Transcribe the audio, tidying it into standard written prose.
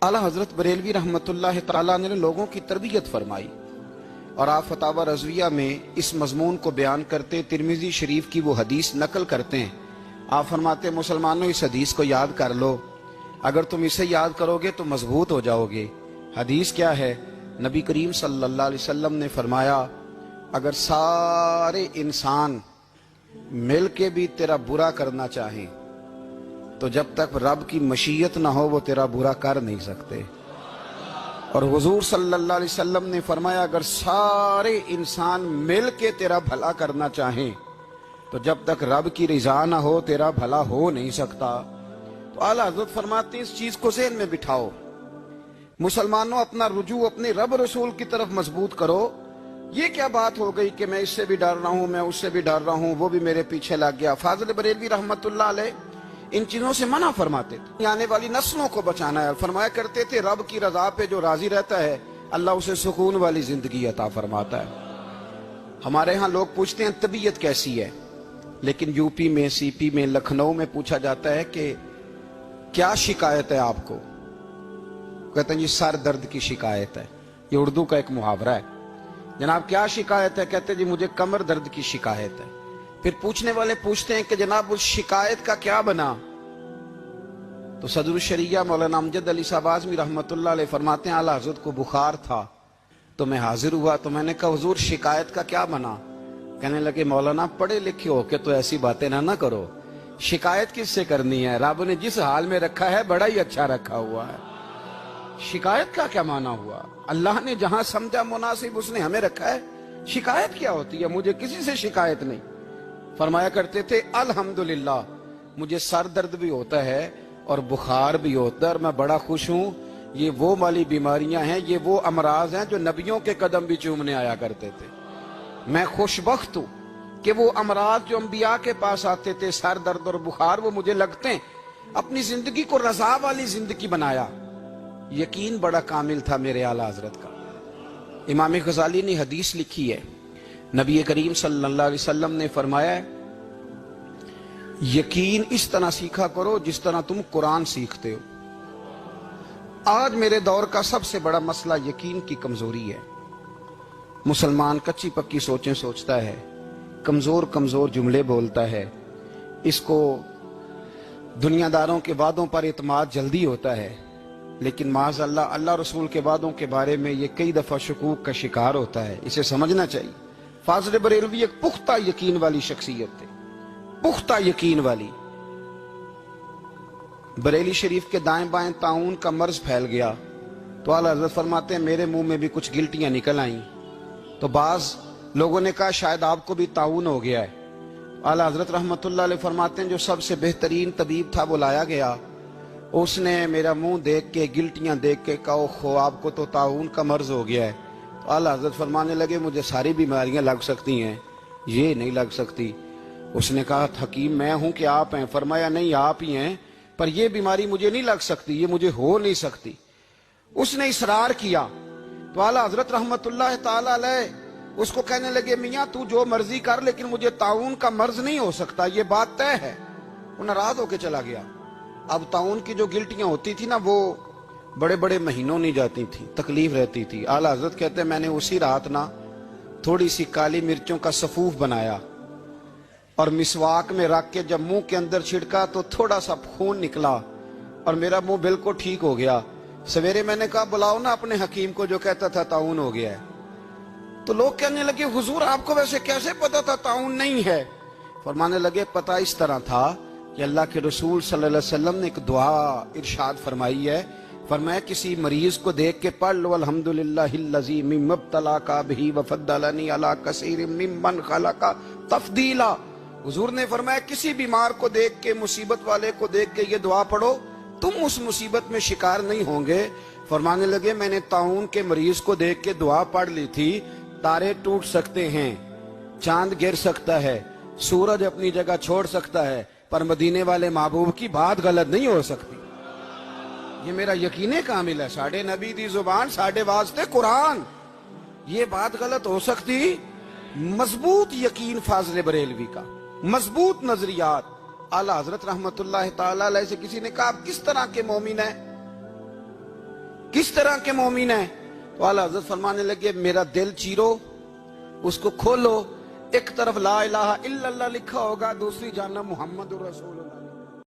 आला हजरत बरेलवी रहमतुल्लाह तआला ने लोगों की तरबियत फरमाई और आप फतावा रज़विया में इस मजमून को बयान करते तिरमिज़ी शरीफ की वो हदीस नकल करते हैं। आप फरमाते मुसलमानों इस हदीस को याद कर लो, अगर तुम इसे याद करोगे तो मजबूत हो जाओगे। हदीस क्या है? नबी करीम सल्लल्लाहु अलैहि वसल्लम ने फरमाया, अगर सारे इंसान मिल के भी तेरा बुरा करना चाहें तो जब तक रब की मशीयत ना हो वो तेरा बुरा कर नहीं सकते। और हुजूर सल्लल्लाहु अलैहि वसल्लम ने फरमाया, अगर सारे इंसान मिल के तेरा भला करना चाहें तो जब तक रब की रज़ा ना हो तेरा भला हो नहीं सकता। तो आला हज़रत फरमाते हैं, इस चीज को ज़हन में बिठाओ, मुसलमानों अपना रुजू अपने रब रसूल की तरफ मजबूत करो। ये क्या बात हो गई कि मैं इससे भी डर रहा हूं, मैं उससे भी डर रहा हूं, वो भी मेरे पीछे लग गया। फाजिल बरेलवी रहमतुल्लाह अलैह इन चीजों से मना फरमाते थे। आने वाली नस्लों को बचाना है। फरमाया करते थे, रब की रजा पे जो राजी रहता है अल्लाह उसे सुकून वाली जिंदगी अता फरमाता है। हमारे यहाँ लोग पूछते हैं तबीयत कैसी है, लेकिन यूपी में, सीपी में, लखनऊ में पूछा जाता है कि क्या शिकायत है आपको? कहते हैं जी सर दर्द की शिकायत है। ये उर्दू का एक मुहावरा है। जनाब क्या शिकायत है? कहते हैं जी मुझे कमर दर्द की शिकायत है। फिर पूछने वाले पूछते हैं कि जनाब उस शिकायत का क्या बना? तो सदरुल शरिया मौलाना अमजद अली साहब आज़मी रहमतुल्लाह अलैह फरमाते हैं, आला हज़रत को बुखार था तो मैं हाजिर हुआ, तो मैंने कहा हुजूर शिकायत का क्या बना? कहने लगे, मौलाना पढ़े लिखे हो के तो ऐसी बातें ना करो, शिकायत किससे करनी है? रब ने जिस हाल में रखा है बड़ा ही अच्छा रखा हुआ है। शिकायत का क्या माना हुआ? अल्लाह ने जहां समझा मुनासिब उसने हमें रखा है। शिकायत क्या होती है? मुझे किसी से शिकायत नहीं। फरमाया करते थे, अल्हम्दुलिल्लाह मुझे सर दर्द भी होता है और बुखार भी होता है और मैं बड़ा खुश हूं। ये वो वाली बीमारियां हैं, ये वो अमराज हैं जो नबियों के कदम भी चूमने आया करते थे। मैं खुशबख्त हूं कि वो अमराज जो अंबिया के पास आते थे, सर दर्द और बुखार, वो मुझे लगते हैं। अपनी जिंदगी को रजा वाली जिंदगी बनाया। यकीन बड़ा कामिल था मेरे आला हजरत का। इमाम गजाली ने हदीस लिखी है, नबी करीम सल्लल्लाहु अलैहि वसल्लम ने फरमाया है, यकीन इस तरह सीखा करो जिस तरह तुम कुरान सीखते हो। आज मेरे दौर का सबसे बड़ा मसला यकीन की कमजोरी है। मुसलमान कच्ची पक्की सोचें सोचता है, कमजोर कमजोर जुमले बोलता है, इसको दुनियादारों के वादों पर इत्माद जल्दी होता है, लेकिन माज़ अल्लाह अल्लाह रसूल के वादों के बारे में ये कई दफा शकूक का शिकार होता है। इसे समझना चाहिए। फाजिल बरेलवी एक पुख्ता यकीन वाली शख्सियत थे, पुख्ता यकीन वाली। बरेली शरीफ के दाएं बाएं ताउन का मर्ज फैल गया तो आला हज़रत फरमाते हैं मेरे मुंह में भी कुछ गिल्टियां निकल आईं। तो बाज लोगों ने कहा शायद आपको भी ताउन हो गया है। आला हज़रत रहमतुल्लाह अलैह फरमाते हैं जो सबसे बेहतरीन तबीब था वो लाया गया। उसने मेरा मुंह देख के, गिल्टियां देख के कहा, खो आपको तो ताउन का मर्ज हो गया है। तो आला हज़रत फरमाने लगे, मुझे सारी बीमारियां लग सकती हैं, ये नहीं लग सकती। उसने कहा, हकीम मैं हूं कि आप हैं? फरमाया नहीं आप ही हैं, पर ये बीमारी मुझे नहीं लग सकती, ये मुझे हो नहीं सकती। उसने इसरार किया तो आला हज़रत रहमतुल्लाह ताला अलैह उसको कहने लगे, मियाँ तू जो मर्जी कर लेकिन मुझे ताउन का मर्ज नहीं हो सकता, ये बात तय है। वो नाराज होके चला गया। अब ताउन की जो गिल्टियां होती थी ना वो बड़े बड़े महीनों नहीं जाती थी, तकलीफ रहती थी। आला हज़रत कहते हैं मैंने उसी रात ना थोड़ी सी काली मिर्चों का सफूफ बनाया और मिसवाक में रख के जब मुंह के अंदर छिड़का तो थोड़ा सा खून निकला और मेरा मुंह बिल्कुल ठीक हो गया। सवेरे मैंने कहा बुलाओ ना अपने हकीम को जो कहता था ताउन हो गया है। तो लोग कहने लगे, हुजूर आपको वैसे कैसे पता था ताउन नहीं है? फरमाने लगे, पता इस तरह था कि अल्लाह के रसूल सल्लल्लाहु अलैहि वसल्लम ने एक दुआ इरशाद फरमाई है। फरमाया किसी मरीज को देख के पढ़ लो, अल्हम्दुलिल्लाहिल्लज़ी मिम्मब्तलाका बिही वफद्दलनी अला कसीरिम मिम्मन खलका तफदीला। हुजूर ने फरमाया किसी बीमार को देख के, मुसीबत वाले को देख के ये दुआ पढ़ो, तुम उस मुसीबत में शिकार नहीं होंगे। फरमाने लगे मैंने ताउन के मरीज को देख के दुआ पढ़ ली थी। तारे टूट सकते हैं, चांद गिर सकता है, सूरज अपनी जगह छोड़ सकता है, पर मदीने वाले महबूब की बात गलत नहीं हो सकती। ये मेरा यकीन कामिल है। साढ़े नबी दी जुबान साढ़े वास्ते कुरान, ये बात गलत हो सकती? मजबूत यकीन फाजिल बरेलवी का, मजबूत नजरियात। आला हजरत रहमतुल्लाह ताला अलैह से किसी ने कहा आप किस तरह के मोमिन हैं? किस तरह के मोमिन हैं? तो आला हज़रत फरमाने लगे मेरा दिल चीरो, उसको खोलो, एक तरफ ला इलाहा इल्लल्लाह लिखा होगा, दूसरी जानब मुहम्मदुर रसूलुल्लाह।